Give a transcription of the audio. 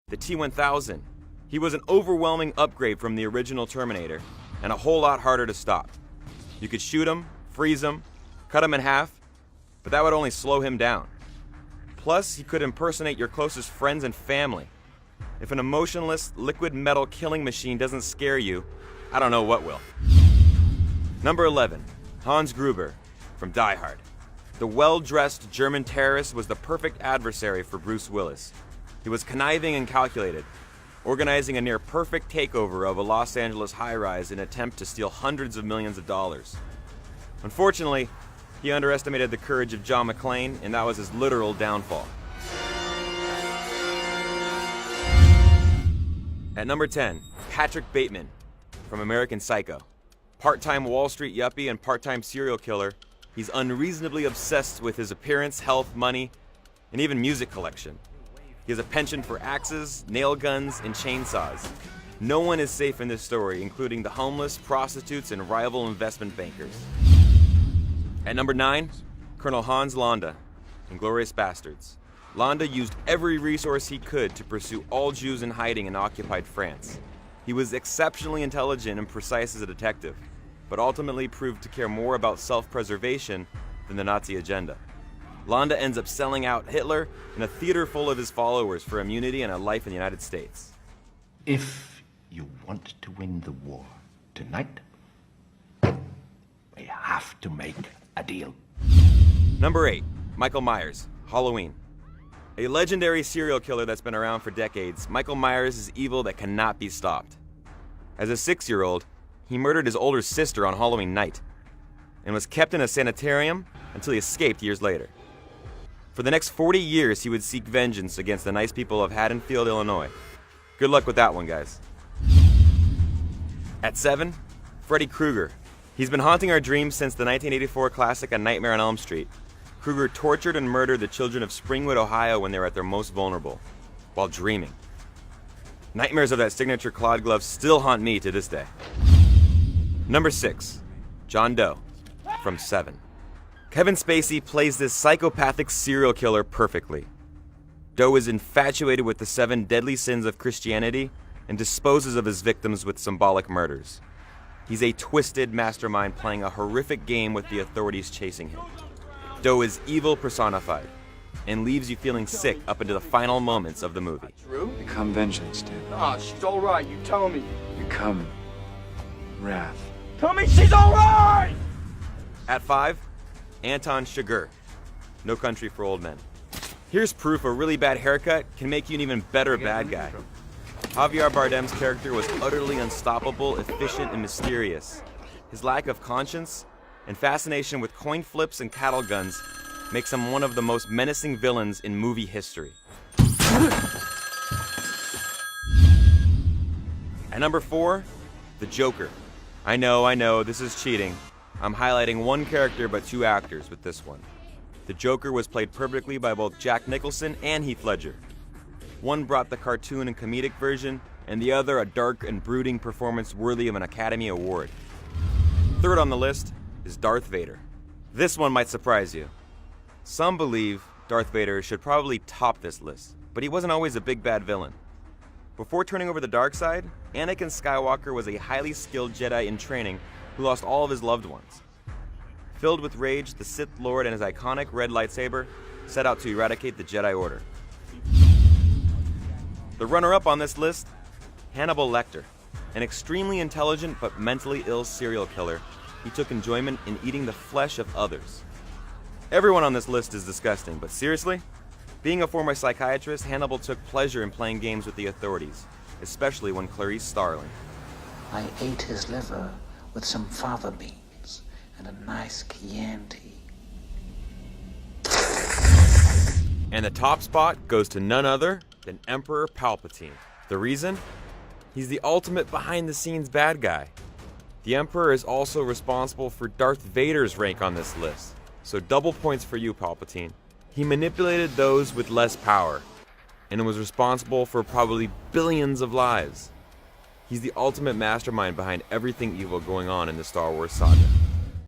The T-1000. He was an overwhelming upgrade from the original Terminator, and a whole lot harder to stop. You could shoot him, freeze him, cut him in half, but that would only slow him down. Plus, he could impersonate your closest friends and family. If an emotionless, liquid metal killing machine doesn't scare you, I don't know what will. Number 11, Hans Gruber from Die Hard. The well-dressed German terrorist was the perfect adversary for Bruce Willis. He was conniving and calculated, organizing a near-perfect takeover of a Los Angeles high-rise in an attempt to steal hundreds of millions of dollars. Unfortunately, he underestimated the courage of John McClane, and that was his literal downfall. At number 10, Patrick Bateman from American Psycho. Part-time Wall Street yuppie and part-time serial killer, he's unreasonably obsessed with his appearance, health, money, and even music collection. He has a penchant for axes, nail guns, and chainsaws. No one is safe in this story, including the homeless, prostitutes, and rival investment bankers. At number 9, Colonel Hans Landa, Inglourious Bastards. Landa used every resource he could to pursue all Jews in hiding in occupied France. He was exceptionally intelligent and precise as a detective, but ultimately proved to care more about self-preservation than the Nazi agenda. Landa ends up selling out Hitler and a theater full of his followers for immunity and a life in the United States. If you want to win the war tonight, we have to make a deal. Number 8, Michael Myers, Halloween. A legendary serial killer that's been around for decades, Michael Myers is evil that cannot be stopped. As a 6-year-old, he murdered his older sister on Halloween night and was kept in a sanitarium until he escaped years later. For the next 40 years, he would seek vengeance against the nice people of Haddonfield, Illinois. Good luck with that one, guys. At 7, Freddy Krueger. He's been haunting our dreams since the 1984 classic A Nightmare on Elm Street. Krueger tortured and murdered the children of Springwood, Ohio when they were at their most vulnerable, while dreaming. Nightmares of that signature clawed glove still haunt me to this day. Number 6, John Doe from 7. Kevin Spacey plays this psychopathic serial killer perfectly. Doe is infatuated with the 7 deadly sins of Christianity and disposes of his victims with symbolic murders. He's a twisted mastermind playing a horrific game with the authorities chasing him. Doe is evil personified and leaves you feeling sick up into the final moments of the movie. Become vengeance, dude. Ah, she's all right. You tell me. Become wrath. Tell me she's all right! At 5, Anton Chigurh, No Country for Old Men. Here's proof a really bad haircut can make you an even better bad guy. Javier Bardem's character was utterly unstoppable, efficient, and mysterious. His lack of conscience and fascination with coin flips and cattle guns makes him one of the most menacing villains in movie history. At number 4, the Joker. I know, this is cheating. I'm highlighting one character but 2 actors with this one. The Joker was played perfectly by both Jack Nicholson and Heath Ledger. One brought the cartoon and comedic version, and the other a dark and brooding performance worthy of an Academy Award. Third on the list is Darth Vader. This one might surprise you. Some believe Darth Vader should probably top this list, but he wasn't always a big bad villain. Before turning over the dark side, Anakin Skywalker was a highly skilled Jedi in training who lost all of his loved ones. Filled with rage, the Sith Lord and his iconic red lightsaber set out to eradicate the Jedi Order. The runner-up on this list, Hannibal Lecter, an extremely intelligent but mentally ill serial killer. He took enjoyment in eating the flesh of others. Everyone on this list is disgusting, but seriously? Being a former psychiatrist, Hannibal took pleasure in playing games with the authorities, especially when Clarice Starling. I ate his liver with some fava beans and a nice Chianti. And the top spot goes to none other than Emperor Palpatine. The reason? He's the ultimate behind-the-scenes bad guy. The Emperor is also responsible for Darth Vader's rank on this list, so double points for you, Palpatine. He manipulated those with less power, and was responsible for probably billions of lives. He's the ultimate mastermind behind everything evil going on in the Star Wars saga.